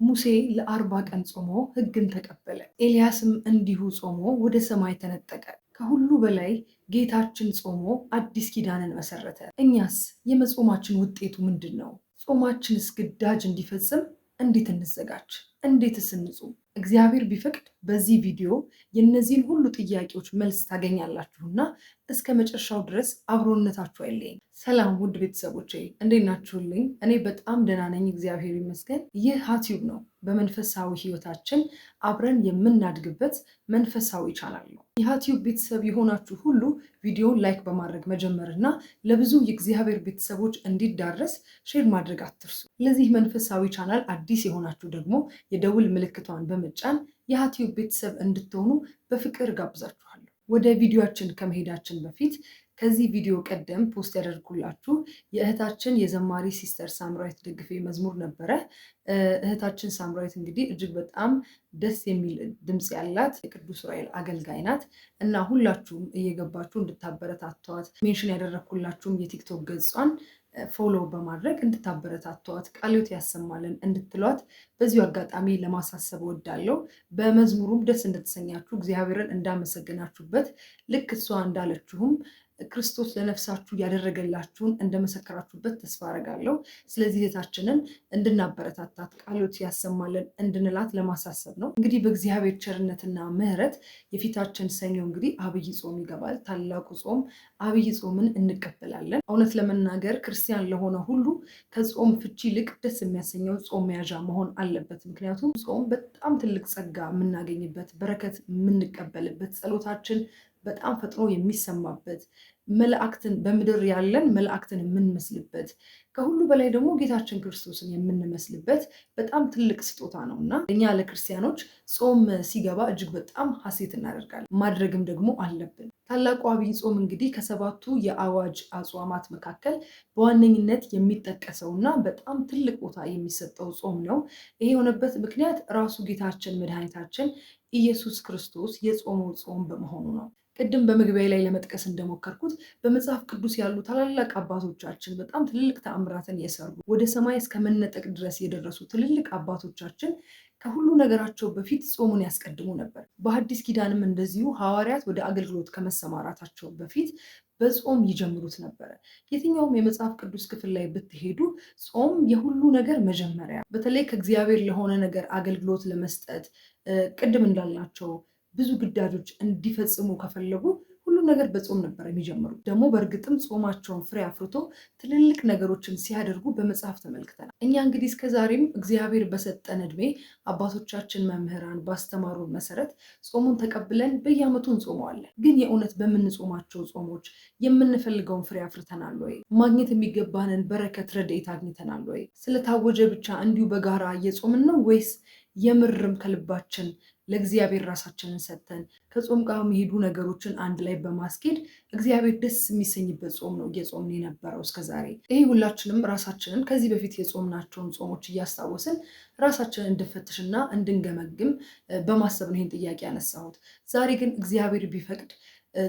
ሙሴ ለ40 ቀን ጾሞ ሕግን ተቀበለ። ኤልያስም እንዲሁ ጾሞ ወደ ሰማይ ተነጠቀ። ከሁሉ በላይ ጌታችን ጾሞ አዲስ ኪዳንን መሰረተ። እኛስ የመጾማችን ውጤቱ ምንድን ነው? ጾማችንስ ግዳጅ እንዲፈጽም እንዴት እንዘጋጅ? እንዴትስ እንጹም? እግዚአብሔር ቢፈቅድ በዚህ ቪዲዮ የእነዚህን ሁሉ ጥያቄዎች መልስ ታገኛላችሁና እስከ መጨረሻው ድረስ አብሮነታችሁ አይለየኝ። ሰላም ውድ ቤተሰቦቼ እንዴት ናችሁልኝ? እኔ በጣም ደህና ነኝ፣ እግዚአብሔር ይመስገን። ይህ ሀቲዩብ ነው። በመንፈሳዊ ህይወታችን አብረን የምናድግበት መንፈሳዊ ቻናል ነው። የሀቲዩብ ቤተሰብ የሆናችሁ ሁሉ ቪዲዮን ላይክ በማድረግ መጀመርና ለብዙ የእግዚአብሔር ቤተሰቦች እንዲዳረስ ሼር ማድረግ አትርሱ። ለዚህ መንፈሳዊ ቻናል አዲስ የሆናችሁ ደግሞ የደውል ምልክቷን በመጫን የሀቲዩብ ቤተሰብ እንድትሆኑ በፍቅር ጋብዛችኋለሁ። ወደ ቪዲዮአችን ከመሄዳችን በፊት ከዚህ ቪዲዮ ቀደም ፖስት ያደርኩላችሁ የእህታችን የዘማሪ ሲስተር ሳምራዊት ደግፌ መዝሙር ነበረ። እህታችን ሳምራዊት እንግዲህ እጅግ በጣም ደስ የሚል ድምፅ ያላት የቅዱስ ዑራኤል አገልጋይ ናት እና ሁላችሁም እየገባችሁ እንድታበረታቷት ሜንሽን ያደረግኩላችሁም የቲክቶክ ገጿን ፎሎ በማድረግ እንድታበረታቷት ቃልዮት ያሰማልን እንድትሏት በዚሁ አጋጣሚ ለማሳሰብ እወዳለሁ። በመዝሙሩም ደስ እንደተሰኛችሁ እግዚአብሔርን እንዳመሰገናችሁበት ልክ እሷ እንዳለችሁም ክርስቶስ ለነፍሳችሁ ያደረገላችሁን እንደመሰከራችሁበት ተስፋ አደርጋለሁ። ስለዚህ እህታችንን እንድናበረታታት ቃልዮት ያሰማልን እንድንላት ለማሳሰብ ነው። እንግዲህ በእግዚአብሔር ቸርነትና ምሕረት የፊታችን ሰኞ እንግዲህ አብይ ጾም ይገባል። ታላቁ ጾም አብይ ጾምን እንቀበላለን። እውነት ለመናገር ክርስቲያን ለሆነ ሁሉ ከጾም ፍቺ ይልቅ ደስ የሚያሰኘው ጾም መያዣ መሆን አለበት። ምክንያቱም ጾም በጣም ትልቅ ጸጋ የምናገኝበት፣ በረከት የምንቀበልበት፣ ጸሎታችን በጣም ፈጥኖ የሚሰማበት፣ መላእክትን በምድር ያለን መላእክትን የምንመስልበት፣ ከሁሉ በላይ ደግሞ ጌታችን ክርስቶስን የምንመስልበት በጣም ትልቅ ስጦታ ነው እና እኛ ለክርስቲያኖች ጾም ሲገባ እጅግ በጣም ሐሴት እናደርጋለን፣ ማድረግም ደግሞ አለብን። ታላቁ አብይ ጾም እንግዲህ ከሰባቱ የአዋጅ አጽዋማት መካከል በዋነኝነት የሚጠቀሰው እና በጣም ትልቅ ቦታ የሚሰጠው ጾም ነው። ይሄ የሆነበት ምክንያት ራሱ ጌታችን መድኃኒታችን ኢየሱስ ክርስቶስ የጾመው ጾም በመሆኑ ነው። ቅድም በመግቢያ ላይ ለመጥቀስ እንደሞከርኩት በመጽሐፍ ቅዱስ ያሉ ታላላቅ አባቶቻችን በጣም ትልልቅ ተአምራትን የሰሩ ወደ ሰማይ እስከ መነጠቅ ድረስ የደረሱ ትልልቅ አባቶቻችን ከሁሉ ነገራቸው በፊት ጾሙን ያስቀድሙ ነበር። በሐዲስ ኪዳንም እንደዚሁ ሐዋርያት ወደ አገልግሎት ከመሰማራታቸው በፊት በጾም ይጀምሩት ነበረ። የትኛውም የመጽሐፍ ቅዱስ ክፍል ላይ ብትሄዱ ጾም የሁሉ ነገር መጀመሪያ፣ በተለይ ከእግዚአብሔር ለሆነ ነገር አገልግሎት ለመስጠት ቅድም እንዳልናቸው ብዙ ግዳጆች እንዲፈጽሙ ከፈለጉ ሁሉ ነገር በጾም ነበር የሚጀምሩት። ደግሞ በእርግጥም ጾማቸውን ፍሬ አፍርቶ ትልልቅ ነገሮችን ሲያደርጉ በመጽሐፍ ተመልክተናል። እኛ እንግዲህ እስከዛሬም እግዚአብሔር በሰጠን ዕድሜ አባቶቻችን መምህራን ባስተማሩን መሰረት ጾሙን ተቀብለን በየዓመቱ እንጾመዋለን። ግን የእውነት በምንጾማቸው ጾሞች የምንፈልገውን ፍሬ አፍርተናል ወይ? ማግኘት የሚገባንን በረከት ረድኤት አግኝተናል ወይ? ስለታወጀ ብቻ እንዲሁ በጋራ እየጾምን ነው ወይስ የምርም ከልባችን ለእግዚአብሔር ራሳችንን ሰጥተን ከጾም ጋር የሚሄዱ ነገሮችን አንድ ላይ በማስኬድ እግዚአብሔር ደስ የሚሰኝበት ጾም ነው እየጾምን የነበረው እስከዛሬ? ይሄ ሁላችንም ራሳችንን ከዚህ በፊት የጾምናቸውን ጾሞች እያስታወስን ራሳችንን እንድፈትሽና እንድንገመግም በማሰብ ነው ይህን ጥያቄ ያነሳሁት። ዛሬ ግን እግዚአብሔር ቢፈቅድ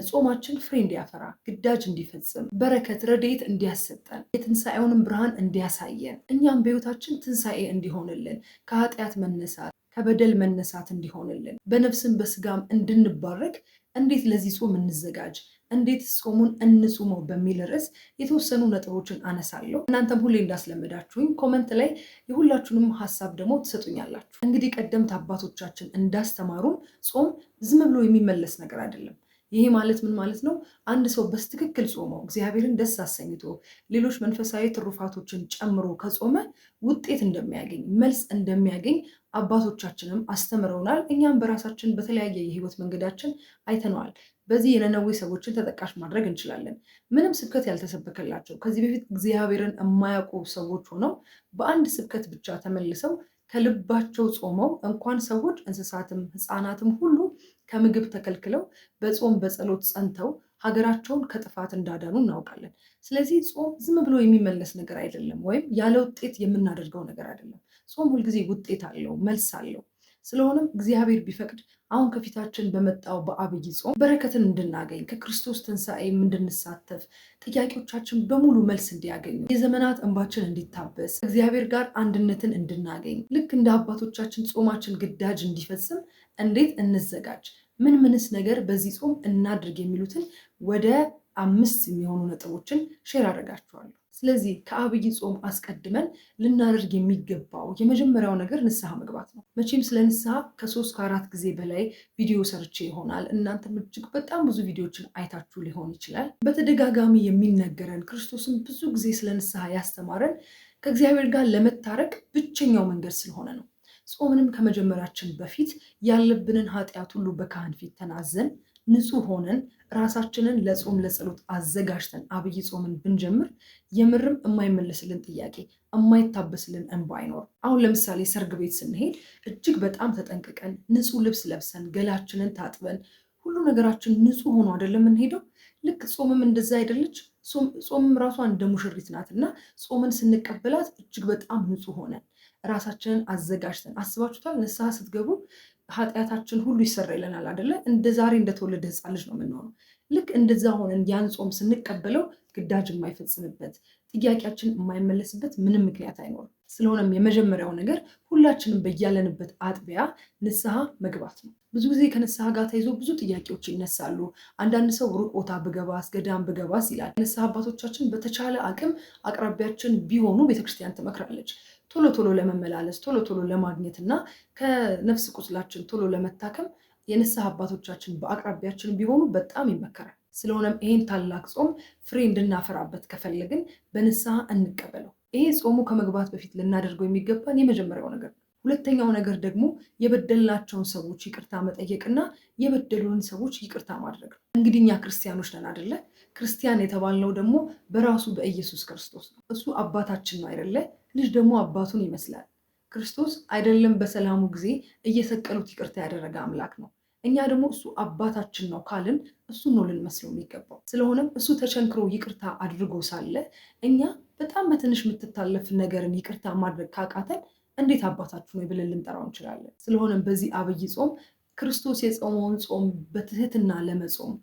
ጾማችን ፍሬ እንዲያፈራ፣ ግዳጅ እንዲፈጽም፣ በረከት ረድኤት እንዲያሰጠን፣ የትንሣኤውንም ብርሃን እንዲያሳየን፣ እኛም በሕይወታችን ትንሣኤ እንዲሆንልን፣ ከኃጢአት መነሳት ከበደል መነሳት እንዲሆንልን፣ በነፍስም በስጋም እንድንባረክ እንዴት ለዚህ ጾም እንዘጋጅ፣ እንዴት ጾሙን እንጹመው በሚል ርዕስ የተወሰኑ ነጥቦችን አነሳለሁ። እናንተም ሁሌ እንዳስለመዳችሁኝ ኮመንት ላይ የሁላችሁንም ሀሳብ ደግሞ ትሰጡኛላችሁ። እንግዲህ ቀደምት አባቶቻችን እንዳስተማሩን ጾም ዝም ብሎ የሚመለስ ነገር አይደለም። ይሄ ማለት ምን ማለት ነው? አንድ ሰው በስትክክል ጾሞ እግዚአብሔርን ደስ አሰኝቶ ሌሎች መንፈሳዊ ትሩፋቶችን ጨምሮ ከጾመ ውጤት እንደሚያገኝ፣ መልስ እንደሚያገኝ አባቶቻችንም አስተምረውናል። እኛም በራሳችን በተለያየ የህይወት መንገዳችን አይተነዋል። በዚህ የነነዌ ሰዎችን ተጠቃሽ ማድረግ እንችላለን። ምንም ስብከት ያልተሰበከላቸው ከዚህ በፊት እግዚአብሔርን የማያውቁ ሰዎች ሆነው በአንድ ስብከት ብቻ ተመልሰው ከልባቸው ጾመው እንኳን ሰዎች እንስሳትም ሕፃናትም ሁሉ ከምግብ ተከልክለው በጾም በጸሎት ጸንተው ሀገራቸውን ከጥፋት እንዳዳኑ እናውቃለን። ስለዚህ ጾም ዝም ብሎ የሚመለስ ነገር አይደለም፣ ወይም ያለ ውጤት የምናደርገው ነገር አይደለም። ጾም ሁልጊዜ ውጤት አለው፣ መልስ አለው። ስለሆነም እግዚአብሔር ቢፈቅድ አሁን ከፊታችን በመጣው በአብይ ጾም በረከትን እንድናገኝ ከክርስቶስ ትንሣኤም እንድንሳተፍ ጥያቄዎቻችን በሙሉ መልስ እንዲያገኙ የዘመናት እንባችን እንዲታበስ እግዚአብሔር ጋር አንድነትን እንድናገኝ ልክ እንደ አባቶቻችን ጾማችን ግዳጅ እንዲፈጽም እንዴት እንዘጋጅ፣ ምንስ ነገር በዚህ ጾም እናድርግ የሚሉትን ወደ 5 የሚሆኑ ነጥቦችን ሼር አደርጋችኋለሁ። ስለዚህ ከአብይ ጾም አስቀድመን ልናደርግ የሚገባው የመጀመሪያው ነገር ንስሐ መግባት ነው። መቼም ስለ ንስሐ ከ3 ከ4 ጊዜ በላይ ቪዲዮ ሰርቼ ይሆናል። እናንተም እጅግ በጣም ብዙ ቪዲዮዎችን አይታችሁ ሊሆን ይችላል። በተደጋጋሚ የሚነገረን ክርስቶስን ብዙ ጊዜ ስለ ንስሐ ያስተማረን ከእግዚአብሔር ጋር ለመታረቅ ብቸኛው መንገድ ስለሆነ ነው። ጾምንም ከመጀመራችን በፊት ያለብንን ኃጢአት ሁሉ በካህን ፊት ተናዘን ንጹህ ሆነን ራሳችንን ለጾም ለጸሎት አዘጋጅተን አብይ ጾምን ብንጀምር የምርም የማይመለስልን ጥያቄ የማይታበስልን እንባ አይኖርም። አሁን ለምሳሌ ሰርግ ቤት ስንሄድ እጅግ በጣም ተጠንቅቀን ንጹህ ልብስ ለብሰን ገላችንን ታጥበን ሁሉ ነገራችን ንጹህ ሆኖ አይደለም የምንሄደው። ልክ ጾምም እንደዛ አይደለች? ጾምም ራሷ እንደ ሙሽሪት ናት እና ጾምን ስንቀበላት እጅግ በጣም ንጹህ ሆነን ራሳችንን አዘጋጅተን አስባችሁታል? ንስሐ ስትገቡ ኃጢአታችን ሁሉ ይሰረይልናል አይደለ? እንደ ዛሬ እንደተወለደ ሕፃን ልጅ ነው የምንሆነው። ልክ እንደዛ ሆነን ያን ጾም ስንቀበለው ግዳጅ የማይፈጽምበት ጥያቄያችን የማይመለስበት ምንም ምክንያት አይኖርም። ስለሆነም የመጀመሪያው ነገር ሁላችንም በያለንበት አጥቢያ ንስሐ መግባት ነው። ብዙ ጊዜ ከንስሐ ጋር ተይዞ ብዙ ጥያቄዎች ይነሳሉ። አንዳንድ ሰው ሩቅ ቦታ ብገባስ፣ ገዳም ብገባስ ይላል። ንስሐ አባቶቻችን በተቻለ አቅም አቅራቢያችን ቢሆኑ ቤተክርስቲያን ትመክራለች። ቶሎ ቶሎ ለመመላለስ ቶሎ ቶሎ ለማግኘት እና ከነፍስ ቁስላችን ቶሎ ለመታከም የንስሐ አባቶቻችን በአቅራቢያችን ቢሆኑ በጣም ይመከራል። ስለሆነም ይህን ታላቅ ጾም ፍሬ እንድናፈራበት ከፈለግን በንስሐ እንቀበለው። ይሄ ጾሙ ከመግባት በፊት ልናደርገው የሚገባን የመጀመሪያው ነገር ነው። ሁለተኛው ነገር ደግሞ የበደልናቸውን ሰዎች ይቅርታ መጠየቅና የበደሉን ሰዎች ይቅርታ ማድረግ ነው። እንግዲህ እኛ ክርስቲያኖች ነን አይደለ? ክርስቲያን የተባልነው ደግሞ በራሱ በኢየሱስ ክርስቶስ ነው። እሱ አባታችን ነው አይደለ? ልጅ ደግሞ አባቱን ይመስላል። ክርስቶስ አይደለም በሰላሙ ጊዜ እየሰቀሉት ይቅርታ ያደረገ አምላክ ነው። እኛ ደግሞ እሱ አባታችን ነው ካልን እሱን ነው ልንመስለው የሚገባው። ስለሆነም እሱ ተቸንክሮ ይቅርታ አድርጎ ሳለ እኛ በጣም በትንሽ የምትታለፍ ነገርን ይቅርታ ማድረግ ካቃተን እንዴት አባታችሁ ነው ብለን ልንጠራው እንችላለን? ስለሆነም በዚህ አብይ ጾም ክርስቶስ የጾመውን ጾም በትህትና ለመጾም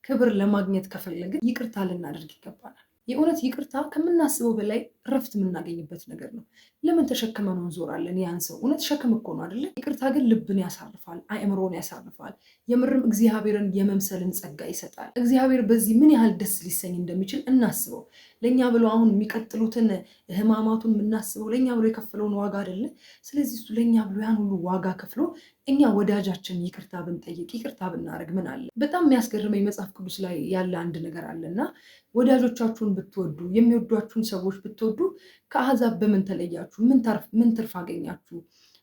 ክብር ለማግኘት ከፈለግን ይቅርታ ልናደርግ ይገባናል። የእውነት ይቅርታ ከምናስበው በላይ እረፍት የምናገኝበት ነገር ነው። ለምን ተሸክመን እንዞራለን? ያን ሰው እውነት ሸክም እኮ ነው አይደለ? ይቅርታ ግን ልብን ያሳርፋል፣ አእምሮን ያሳርፋል። የምርም እግዚአብሔርን የመምሰልን ጸጋ ይሰጣል። እግዚአብሔር በዚህ ምን ያህል ደስ ሊሰኝ እንደሚችል እናስበው። ለእኛ ብሎ አሁን የሚቀጥሉትን ሕማማቱን የምናስበው ለእኛ ብሎ የከፈለውን ዋጋ አይደለ? ስለዚህ እሱ ለእኛ ብሎ ያን ሁሉ ዋጋ ከፍሎ እኛ ወዳጃችን ይቅርታ ብንጠይቅ ይቅርታ ብናደርግ ምን አለ? በጣም የሚያስገርመኝ መጽሐፍ ቅዱስ ላይ ያለ አንድ ነገር አለና ወዳጆቻችሁን ብትወዱ የሚወዷችሁን ሰዎች ብትወዱ ከአሕዛብ በምን ተለያችሁ? ምን ትርፍ አገኛችሁ?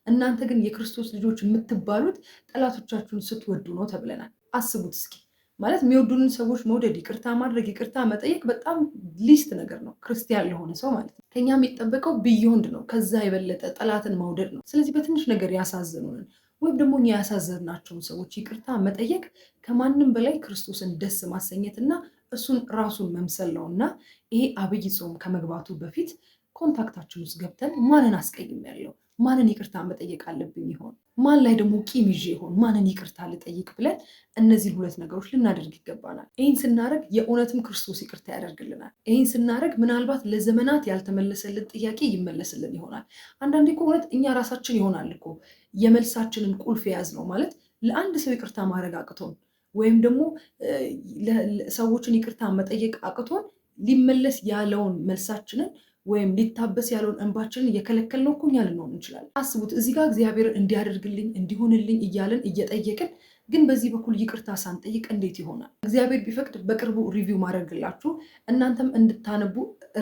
እናንተ ግን የክርስቶስ ልጆች የምትባሉት ጠላቶቻችሁን ስትወዱ ነው ተብለናል። አስቡት እስኪ። ማለት የሚወዱንን ሰዎች መውደድ፣ ይቅርታ ማድረግ፣ ይቅርታ መጠየቅ በጣም ሊስት ነገር ነው ክርስቲያን ለሆነ ሰው ማለት ነው። ከኛ የሚጠበቀው ቢዮንድ ነው፣ ከዛ የበለጠ ጠላትን መውደድ ነው። ስለዚህ በትንሽ ነገር ያሳዘኑንን ወይም ደግሞ እኛ ያሳዘናቸውን ሰዎች ይቅርታ መጠየቅ ከማንም በላይ ክርስቶስን ደስ ማሰኘትና እሱን ራሱን መምሰል ነው እና ይሄ አብይ ጾም ከመግባቱ በፊት ኮንታክታችን ውስጥ ገብተን ማንን አስቀይሜያለሁ፣ ማንን ይቅርታ መጠየቅ አለብኝ ይሆን፣ ማን ላይ ደግሞ ቂም ይዤ ይሆን፣ ማንን ይቅርታ ልጠይቅ ብለን እነዚህን ሁለት ነገሮች ልናደርግ ይገባናል። ይህን ስናደርግ የእውነትም ክርስቶስ ይቅርታ ያደርግልናል። ይህን ስናደርግ ምናልባት ለዘመናት ያልተመለሰልን ጥያቄ ይመለስልን ይሆናል። አንዳንዴ እኮ እውነት እኛ ራሳችን ይሆናል እኮ የመልሳችንን ቁልፍ የያዝ ነው ማለት ለአንድ ሰው ይቅርታ ማድረግ አቅቶን ወይም ደግሞ ሰዎችን ይቅርታ መጠየቅ አቅቶን ሊመለስ ያለውን መልሳችንን ወይም ሊታበስ ያለውን እንባችንን እየከለከልነው እኮ እኛ ልንሆን እንችላለን። አስቡት፣ እዚህ ጋር እግዚአብሔር እንዲያደርግልኝ እንዲሆንልኝ እያለን እየጠየቅን ግን በዚህ በኩል ይቅርታ ሳንጠይቅ እንዴት ይሆናል? እግዚአብሔር ቢፈቅድ በቅርቡ ሪቪው ማድረግላችሁ እናንተም እንድታነቡ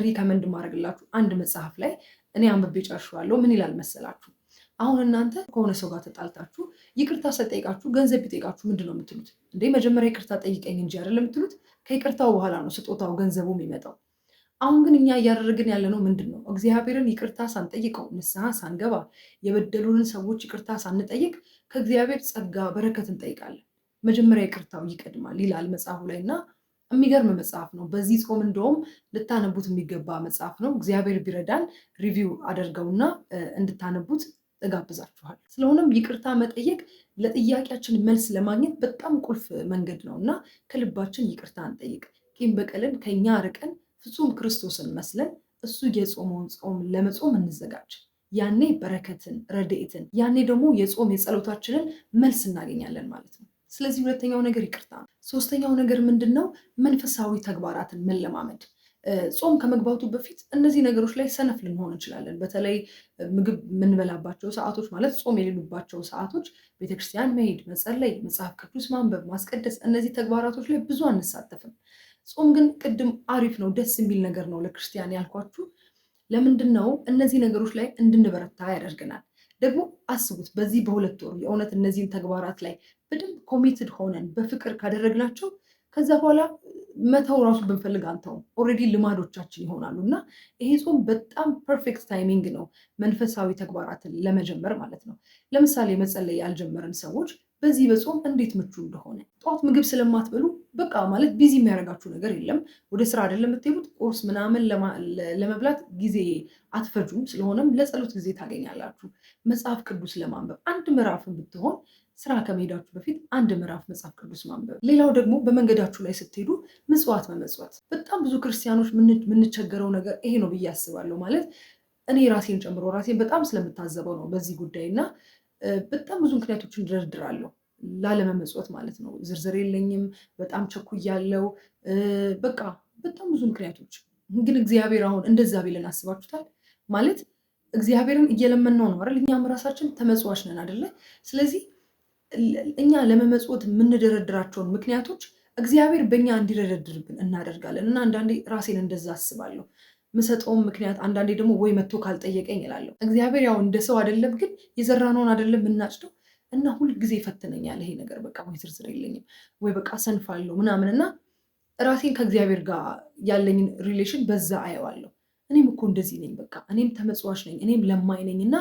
ሪከመንድ ማድረግላችሁ አንድ መጽሐፍ ላይ እኔ አንብቤ ጨርሼዋለሁ። ምን ይላል መሰላችሁ? አሁን እናንተ ከሆነ ሰው ጋር ተጣልታችሁ ይቅርታ ሳይጠይቃችሁ ገንዘብ ቢጠይቃችሁ ምንድን ነው የምትሉት? እንዴ መጀመሪያ ይቅርታ ጠይቀኝ እንጂ አይደለም የምትሉት። ከይቅርታው በኋላ ነው ስጦታው ገንዘቡ የሚመጣው። አሁን ግን እኛ እያደረግን ያለነው ምንድን ነው? እግዚአብሔርን ይቅርታ ሳንጠይቀው ንስሐ ሳንገባ የበደሉንን ሰዎች ይቅርታ ሳንጠይቅ ከእግዚአብሔር ጸጋ በረከት እንጠይቃለን። መጀመሪያ ይቅርታው ይቀድማል ይላል መጽሐፉ ላይ እና የሚገርም መጽሐፍ ነው። በዚህ ጾም እንደውም ልታነቡት የሚገባ መጽሐፍ ነው። እግዚአብሔር ቢረዳን ሪቪው አደርገውና እንድታነቡት እጋብዛችኋል። ስለሆነም ይቅርታ መጠየቅ ለጥያቄያችን መልስ ለማግኘት በጣም ቁልፍ መንገድ ነው እና ከልባችን ይቅርታ እንጠይቅ። ቂም በቀልን ከኛ ርቀን ፍጹም ክርስቶስን መስለን እሱ የጾመውን ጾም ለመጾም እንዘጋጅ። ያኔ በረከትን፣ ረድኤትን፣ ያኔ ደግሞ የጾም የጸሎታችንን መልስ እናገኛለን ማለት ነው። ስለዚህ ሁለተኛው ነገር ይቅርታ ነው። ሶስተኛው ነገር ምንድን ነው? መንፈሳዊ ተግባራትን መለማመድ። ጾም ከመግባቱ በፊት እነዚህ ነገሮች ላይ ሰነፍ ልንሆን እንችላለን። በተለይ ምግብ የምንበላባቸው ሰዓቶች ማለት ጾም የሌሉባቸው ሰዓቶች ቤተክርስቲያን መሄድ፣ መጸለይ፣ መጽሐፍ ቅዱስ ማንበብ፣ ማስቀደስ፣ እነዚህ ተግባራቶች ላይ ብዙ አንሳተፍም። ጾም ግን ቅድም አሪፍ ነው፣ ደስ የሚል ነገር ነው ለክርስቲያን ያልኳችሁ። ለምንድን ነው? እነዚህ ነገሮች ላይ እንድንበረታ ያደርገናል። ደግሞ አስቡት፣ በዚህ በሁለት ወሩ የእውነት እነዚህን ተግባራት ላይ በደንብ ኮሚትድ ሆነን በፍቅር ካደረግናቸው ከዛ በኋላ መተው ራሱ ብንፈልግ አንተውም። ኦልሬዲ ልማዶቻችን ይሆናሉ እና ይሄ ጾም በጣም ፐርፌክት ታይሚንግ ነው መንፈሳዊ ተግባራትን ለመጀመር ማለት ነው። ለምሳሌ መጸለይ ያልጀመርን ሰዎች በዚህ በጾም እንዴት ምቹ እንደሆነ ጠዋት ምግብ ስለማትበሉ በቃ ማለት ቢዚ የሚያደርጋችሁ ነገር የለም። ወደ ስራ አይደለም የምትሄዱት፣ ቁርስ ምናምን ለመብላት ጊዜ አትፈጁም። ስለሆነም ለጸሎት ጊዜ ታገኛላችሁ። መጽሐፍ ቅዱስ ለማንበብ አንድ ምዕራፍን ብትሆን ስራ ከመሄዳችሁ በፊት አንድ ምዕራፍ መጽሐፍ ቅዱስ ማንበብ። ሌላው ደግሞ በመንገዳችሁ ላይ ስትሄዱ ምጽዋት መመጽወት። በጣም ብዙ ክርስቲያኖች የምንቸገረው ነገር ይሄ ነው ብዬ አስባለሁ። ማለት እኔ ራሴን ጨምሮ ራሴን በጣም ስለምታዘበው ነው በዚህ ጉዳይ እና በጣም ብዙ ምክንያቶችን እደረድራለሁ ላለመመጽወት ማለት ነው። ዝርዝር የለኝም፣ በጣም ቸኩያለሁ፣ በቃ በጣም ብዙ ምክንያቶች። ግን እግዚአብሔር አሁን እንደዛ ቢለን አስባችሁታል? ማለት እግዚአብሔርን እየለመንነው ነው አይደል? እኛም ራሳችን ተመጽዋች ነን አይደለ? ስለዚህ እኛ ለመመጽወት የምንደረድራቸውን ምክንያቶች እግዚአብሔር በእኛ እንዲደረድርብን እናደርጋለን። እና አንዳንዴ ራሴን እንደዛ አስባለሁ። ምሰጠውም ምክንያት አንዳንዴ ደግሞ ወይ መጥቶ ካልጠየቀኝ እላለሁ። እግዚአብሔር ያው እንደ ሰው አይደለም፣ ግን የዘራነውን አይደለም የምናጭደው እና ሁልጊዜ ይፈትነኛል ይሄ ነገር። በቃ ወይ ዝርዝር የለኝም ወይ በቃ ሰንፋለሁ ምናምን እና ራሴን ከእግዚአብሔር ጋር ያለኝን ሪሌሽን በዛ አየዋለሁ። እኔም እኮ እንደዚህ ነኝ፣ በቃ እኔም ተመጽዋች ነኝ፣ እኔም ለማኝ ነኝ እና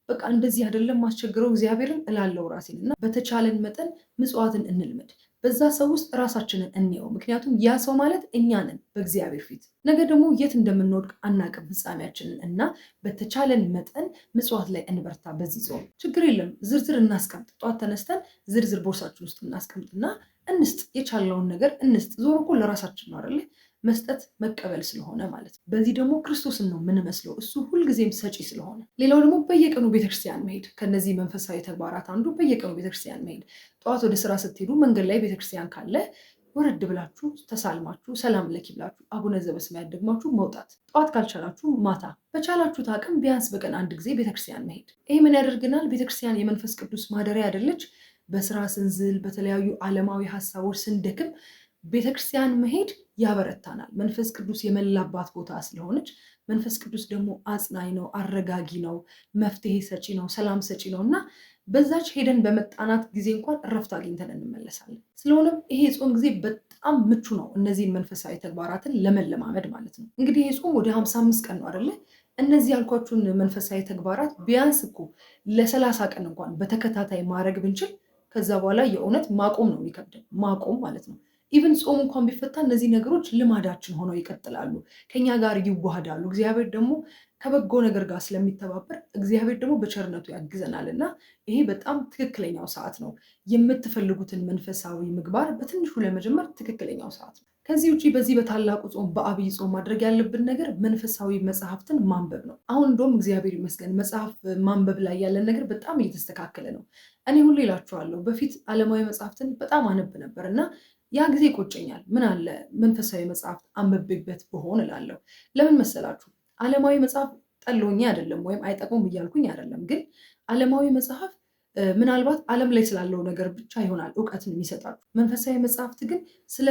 በቃ እንደዚህ አይደለም ማስቸግረው እግዚአብሔርን እላለው ራሴን። እና በተቻለን መጠን ምጽዋትን እንልመድ። በዛ ሰው ውስጥ ራሳችንን እንየው። ምክንያቱም ያ ሰው ማለት እኛ ነን በእግዚአብሔር ፊት። ነገ ደግሞ የት እንደምንወድቅ አናቅም ፍጻሜያችንን እና በተቻለን መጠን ምጽዋት ላይ እንበርታ። በዚህ ጾም ችግር የለም፣ ዝርዝር እናስቀምጥ። ጧት ተነስተን ዝርዝር ቦርሳችን ውስጥ እናስቀምጥና እንስጥ። የቻለውን ነገር እንስጥ። ዞሮ እኮ ለራሳችን ነው አይደለ? መስጠት መቀበል ስለሆነ ማለት ነው። በዚህ ደግሞ ክርስቶስን ነው የምንመስለው፣ እሱ ሁልጊዜም ሰጪ ስለሆነ። ሌላው ደግሞ በየቀኑ ቤተክርስቲያን መሄድ። ከነዚህ መንፈሳዊ ተግባራት አንዱ በየቀኑ ቤተክርስቲያን መሄድ። ጠዋት ወደ ስራ ስትሄዱ መንገድ ላይ ቤተክርስቲያን ካለ ወረድ ብላችሁ ተሳልማችሁ ሰላም ለኪ ብላችሁ አቡነ ዘበሰማያት ደግማችሁ መውጣት። ጠዋት ካልቻላችሁ ማታ፣ በቻላችሁት አቅም ቢያንስ በቀን አንድ ጊዜ ቤተክርስቲያን መሄድ። ይህ ምን ያደርግናል? ቤተክርስቲያን የመንፈስ ቅዱስ ማደሪያ አይደለች? በስራ ስንዝል፣ በተለያዩ ዓለማዊ ሀሳቦች ስንደክም ቤተክርስቲያን መሄድ ያበረታናል። መንፈስ ቅዱስ የመላባት ቦታ ስለሆነች፣ መንፈስ ቅዱስ ደግሞ አጽናኝ ነው፣ አረጋጊ ነው፣ መፍትሄ ሰጪ ነው፣ ሰላም ሰጪ ነው እና በዛች ሄደን በመጣናት ጊዜ እንኳን እረፍት አግኝተን እንመለሳለን። ስለሆነም ይሄ የጾም ጊዜ በጣም ምቹ ነው እነዚህን መንፈሳዊ ተግባራትን ለመለማመድ ማለት ነው። እንግዲህ ይሄ ጾም ወደ 55 ቀን ነው አይደለ? እነዚህ ያልኳችሁን መንፈሳዊ ተግባራት ቢያንስ እኮ ለ30 ቀን እንኳን በተከታታይ ማድረግ ብንችል ከዛ በኋላ የእውነት ማቆም ነው የሚከብደን፣ ማቆም ማለት ነው። ኢቨን ጾም እንኳን ቢፈታ እነዚህ ነገሮች ልማዳችን ሆነው ይቀጥላሉ፣ ከኛ ጋር ይዋሃዳሉ። እግዚአብሔር ደግሞ ከበጎ ነገር ጋር ስለሚተባበር እግዚአብሔር ደግሞ በቸርነቱ ያግዘናል እና ይሄ በጣም ትክክለኛው ሰዓት ነው። የምትፈልጉትን መንፈሳዊ ምግባር በትንሹ ለመጀመር ትክክለኛው ሰዓት ነው። ከዚህ ውጭ በዚህ በታላቁ ጾም በአብይ ጾም ማድረግ ያለብን ነገር መንፈሳዊ መጽሐፍትን ማንበብ ነው። አሁን እንደውም እግዚአብሔር ይመስገን መጽሐፍ ማንበብ ላይ ያለን ነገር በጣም እየተስተካከለ ነው። እኔ ሁሌ እላችኋለሁ በፊት ዓለማዊ መጽሐፍትን በጣም አነብ ነበር እና ያ ጊዜ ይቆጨኛል። ምን አለ መንፈሳዊ መጽሐፍት አንብቤበት ብሆን እላለሁ። ለምን መሰላችሁ? ዓለማዊ መጽሐፍ ጠሎኛ አይደለም ወይም አይጠቅሙም እያልኩኝ አይደለም። ግን ዓለማዊ መጽሐፍ ምናልባት ዓለም ላይ ስላለው ነገር ብቻ ይሆናል እውቀትን የሚሰጣችሁ። መንፈሳዊ መጽሐፍት ግን ስለ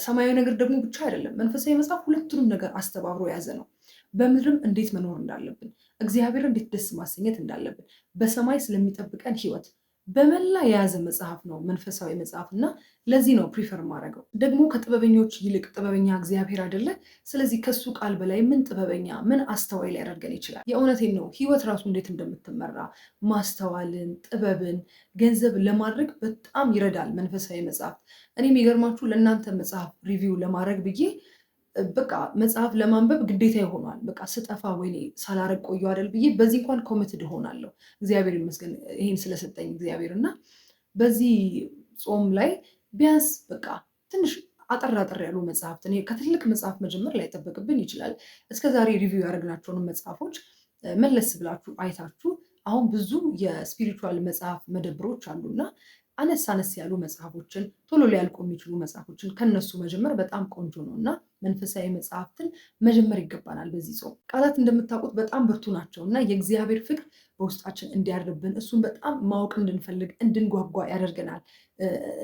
ሰማያዊ ነገር ደግሞ ብቻ አይደለም። መንፈሳዊ መጽሐፍ ሁለቱንም ነገር አስተባብሮ የያዘ ነው። በምድርም እንዴት መኖር እንዳለብን፣ እግዚአብሔር እንዴት ደስ ማሰኘት እንዳለብን፣ በሰማይ ስለሚጠብቀን ሕይወት በመላ የያዘ መጽሐፍ ነው መንፈሳዊ መጽሐፍ እና ለዚህ ነው ፕሪፈር ማድረገው። ደግሞ ከጥበበኞች ይልቅ ጥበበኛ እግዚአብሔር አይደለ? ስለዚህ ከሱ ቃል በላይ ምን ጥበበኛ ምን አስተዋይ ሊያደርገን ይችላል? የእውነቴን ነው። ህይወት ራሱ እንዴት እንደምትመራ ማስተዋልን፣ ጥበብን፣ ገንዘብ ለማድረግ በጣም ይረዳል መንፈሳዊ መጽሐፍ። እኔ የሚገርማችሁ ለእናንተ መጽሐፍ ሪቪው ለማድረግ ብዬ በቃ መጽሐፍ ለማንበብ ግዴታ ይሆናል። በቃ ስጠፋ ወይኔ ሳላረግ ቆዩ አይደል ብዬ በዚህ እንኳን ኮሚትድ እሆናለሁ። እግዚአብሔር ይመስገን ይሄን ስለሰጠኝ እግዚአብሔር እና በዚህ ጾም ላይ ቢያንስ በቃ ትንሽ አጠር ያሉ መጽሐፍትን ከትልቅ መጽሐፍ መጀመር ላይጠበቅብን ይችላል። እስከዛሬ ሪቪው ያደረግናቸውን መጽሐፎች መለስ ብላችሁ አይታችሁ አሁን ብዙ የስፒሪቹዋል መጽሐፍ መደብሮች አሉና አነስ ያሉ መጽሐፎችን ቶሎ ሊያልቁ የሚችሉ መጽሐፎችን ከነሱ መጀመር በጣም ቆንጆ ነው እና መንፈሳዊ መጽሐፍትን መጀመር ይገባናል በዚህ ጾም። ቃላት እንደምታውቁት በጣም ብርቱ ናቸው እና የእግዚአብሔር ፍቅር በውስጣችን እንዲያድርብን እሱን በጣም ማወቅ እንድንፈልግ እንድንጓጓ ያደርገናል።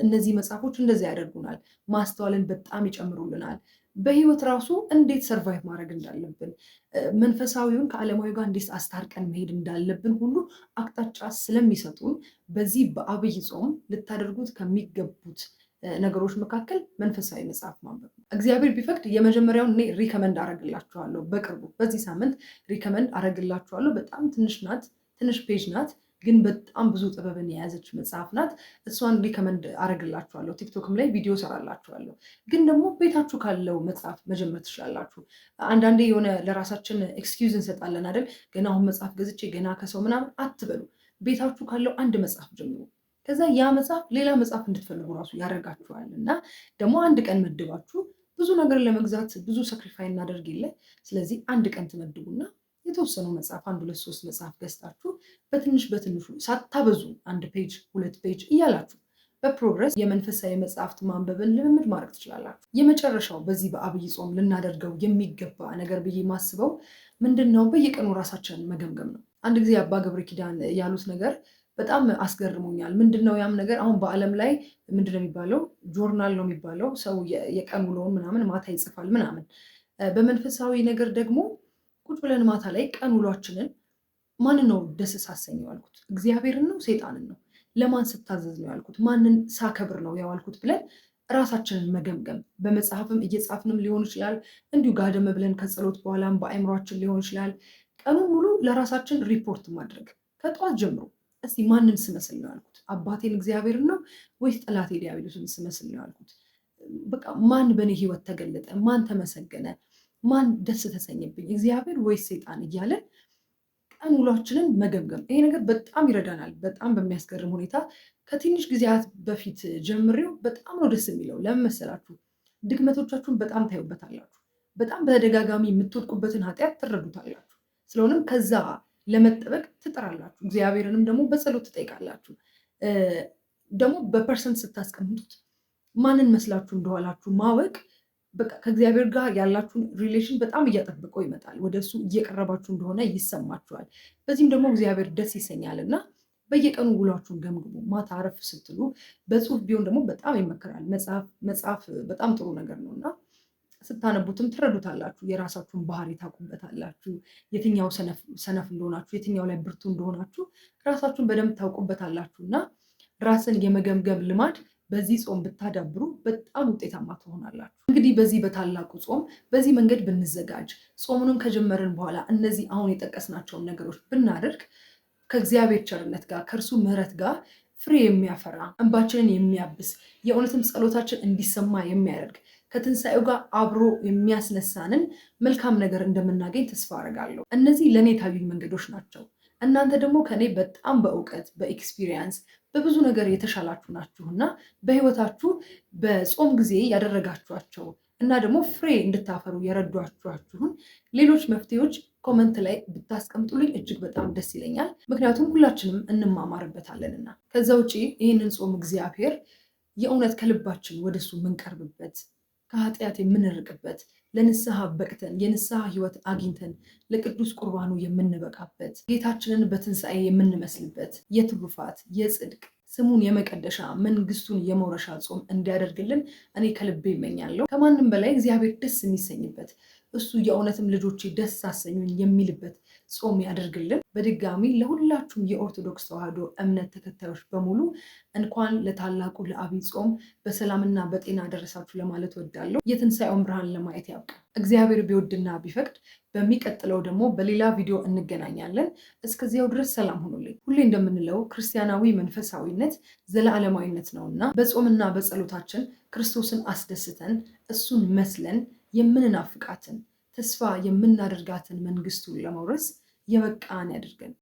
እነዚህ መጽሐፎች እንደዚያ ያደርጉናል። ማስተዋልን በጣም ይጨምሩልናል። በህይወት ራሱ እንዴት ሰርቫይቭ ማድረግ እንዳለብን መንፈሳዊውን ከዓለማዊ ጋር እንዴት አስታርቀን መሄድ እንዳለብን ሁሉ አቅጣጫ ስለሚሰጡን በዚህ በአብይ ጾም ልታደርጉት ከሚገቡት ነገሮች መካከል መንፈሳዊ መጽሐፍ ማንበብ ነው። እግዚአብሔር ቢፈቅድ የመጀመሪያውን እኔ ሪከመንድ አረግላችኋለሁ። በቅርቡ በዚህ ሳምንት ሪከመንድ አረግላችኋለሁ። በጣም ትንሽ ፔጅ ናት፣ ግን በጣም ብዙ ጥበብን የያዘች መጽሐፍ ናት። እሷን ሪከመንድ አረግላችኋለሁ። ቲክቶክም ላይ ቪዲዮ ሰራላችኋለሁ። ግን ደግሞ ቤታችሁ ካለው መጽሐፍ መጀመር ትችላላችሁ። አንዳንዴ የሆነ ለራሳችን ኤክስኪውዝ እንሰጣለን አይደል? ገና አሁን መጽሐፍ ገዝቼ ገና ከሰው ምናምን አትበሉ። ቤታችሁ ካለው አንድ መጽሐፍ ጀምሩ። ከዛ ያ መጽሐፍ ሌላ መጽሐፍ እንድትፈልጉ ራሱ ያደርጋችኋል። እና ደግሞ አንድ ቀን መድባችሁ ብዙ ነገር ለመግዛት ብዙ ሰክሪፋይ እናደርግ የለ። ስለዚህ አንድ ቀን ትመድቡና የተወሰኑ መጽሐፍ 1 2 3 መጽሐፍ ገዝታችሁ በትንሹ ሳታበዙ 1 ፔጅ 2 ፔጅ እያላችሁ በፕሮግረስ የመንፈሳዊ መጽሐፍት ማንበብን ልምምድ ማድረግ ትችላላችሁ። የመጨረሻው በዚህ በአብይ ጾም ልናደርገው የሚገባ ነገር ብዬ ማስበው ምንድን ነው? በየቀኑ ራሳችንን መገምገም ነው። አንድ ጊዜ አባ ገብረ ኪዳን ያሉት ነገር በጣም አስገርሞኛል። ምንድነው ያም ነገር? አሁን በዓለም ላይ ምንድነው የሚባለው? ጆርናል ነው የሚባለው። ሰው የቀን ውሎውን ምናምን ማታ ይጽፋል ምናምን። በመንፈሳዊ ነገር ደግሞ ቁጭ ብለን ማታ ላይ ቀን ውሏችንን ማንን ነው ደስ ሳሰኘው ያልኩት? እግዚአብሔርን ነው ሰይጣንን ነው? ለማን ስታዘዝ ነው ያልኩት? ማንን ሳከብር ነው ያዋልኩት? ብለን ራሳችንን መገምገም። በመጽሐፍም እየጻፍንም ሊሆን ይችላል፣ እንዲሁ ጋደም ብለን ከጸሎት በኋላም በአይምሯችን ሊሆን ይችላል። ቀኑን ሙሉ ለራሳችን ሪፖርት ማድረግ ከጠዋት ጀምሮ እስቲ ማንን ስመስል ነው ያልኩት? አባቴን እግዚአብሔርን ነው ወይስ ጠላቴ ዲያብሎስን ስመስል ነው ያልኩት? በቃ ማን በእኔ ህይወት ተገለጠ? ማን ተመሰገነ? ማን ደስ ተሰኘብኝ? እግዚአብሔር ወይስ ሰይጣን? እያለን ቀን ውሏችንን መገምገም። ይሄ ነገር በጣም ይረዳናል። በጣም በሚያስገርም ሁኔታ ከትንሽ ጊዜያት በፊት ጀምሬው በጣም ነው ደስ የሚለው። ለምን መሰላችሁ? ድክመቶቻችሁን በጣም ታዩበታላችሁ። በጣም በተደጋጋሚ የምትወድቁበትን ኃጢአት ትረዱታላችሁ። ስለሆነም ከዛ ለመጠበቅ ትጥራላችሁ። እግዚአብሔርንም ደግሞ በጸሎት ትጠይቃላችሁ። ደግሞ በፐርሰንት ስታስቀምጡት ማንን መስላችሁ እንደኋላችሁ ማወቅ በቃ ከእግዚአብሔር ጋር ያላችሁን ሪሌሽን በጣም እያጠበቀው ይመጣል። ወደ እሱ እየቀረባችሁ እንደሆነ ይሰማችኋል። በዚህም ደግሞ እግዚአብሔር ደስ ይሰኛል እና በየቀኑ ውሏችሁን ገምግሙ። ማታ አረፍ ስትሉ በጽሁፍ ቢሆን ደግሞ በጣም ይመከራል። መጽሐፍ በጣም ጥሩ ነገር ነው እና ስታነቡትም ትረዱታላችሁ። የራሳችሁን ባህሪ ታውቁበታላችሁ። የትኛው ሰነፍ እንደሆናችሁ፣ የትኛው ላይ ብርቱ እንደሆናችሁ ራሳችሁን በደንብ ታውቁበታላችሁ እና ራስን የመገምገም ልማድ በዚህ ጾም ብታዳብሩ በጣም ውጤታማ ትሆናላችሁ። እንግዲህ በዚህ በታላቁ ጾም በዚህ መንገድ ብንዘጋጅ፣ ጾሙንም ከጀመርን በኋላ እነዚህ አሁን የጠቀስናቸውን ነገሮች ብናደርግ ከእግዚአብሔር ቸርነት ጋር ከእርሱ ምሕረት ጋር ፍሬ የሚያፈራ እንባችንን የሚያብስ የእውነትም ጸሎታችን እንዲሰማ የሚያደርግ ከትንሣኤው ጋር አብሮ የሚያስነሳንን መልካም ነገር እንደምናገኝ ተስፋ አደርጋለሁ። እነዚህ ለእኔ የታዩኝ መንገዶች ናቸው። እናንተ ደግሞ ከኔ በጣም በእውቀት በኤክስፒሪየንስ በብዙ ነገር የተሻላችሁ ናችሁና በህይወታችሁ በጾም ጊዜ ያደረጋችኋቸው እና ደግሞ ፍሬ እንድታፈሩ የረዷችሁን ሌሎች መፍትሄዎች ኮመንት ላይ ብታስቀምጡልኝ እጅግ በጣም ደስ ይለኛል። ምክንያቱም ሁላችንም እንማማርበታለንና። ከዛ ውጭ ይህንን ጾም እግዚአብሔር የእውነት ከልባችን ወደሱ የምንቀርብበት ከኃጢአት የምንርቅበት ለንስሐ በቅተን የንስሐ ህይወት አግኝተን ለቅዱስ ቁርባኑ የምንበቃበት ጌታችንን በትንሣኤ የምንመስልበት የትሩፋት የጽድቅ ስሙን የመቀደሻ መንግስቱን የመውረሻ ጾም እንዲያደርግልን እኔ ከልቤ ይመኛለሁ። ከማንም በላይ እግዚአብሔር ደስ የሚሰኝበት እሱ የእውነትም ልጆቼ ደስ አሰኙኝ የሚልበት ጾም ያደርግልን። በድጋሚ ለሁላችሁም የኦርቶዶክስ ተዋሕዶ እምነት ተከታዮች በሙሉ እንኳን ለታላቁ ለአብይ ጾም በሰላምና በጤና ደረሳችሁ ለማለት ወዳለሁ። የትንሣኤውን ብርሃን ለማየት ያብቃ። እግዚአብሔር ቢወድና ቢፈቅድ በሚቀጥለው ደግሞ በሌላ ቪዲዮ እንገናኛለን። እስከዚያው ድረስ ሰላም ሁኑልኝ። ሁሌ እንደምንለው ክርስቲያናዊ መንፈሳዊነት ዘለዓለማዊነት ነውና በጾምና በጸሎታችን ክርስቶስን አስደስተን እሱን መስለን የምንናፍቃትን ተስፋ የምናደርጋትን መንግስቱን ለመውረስ የበቃን ያድርገን።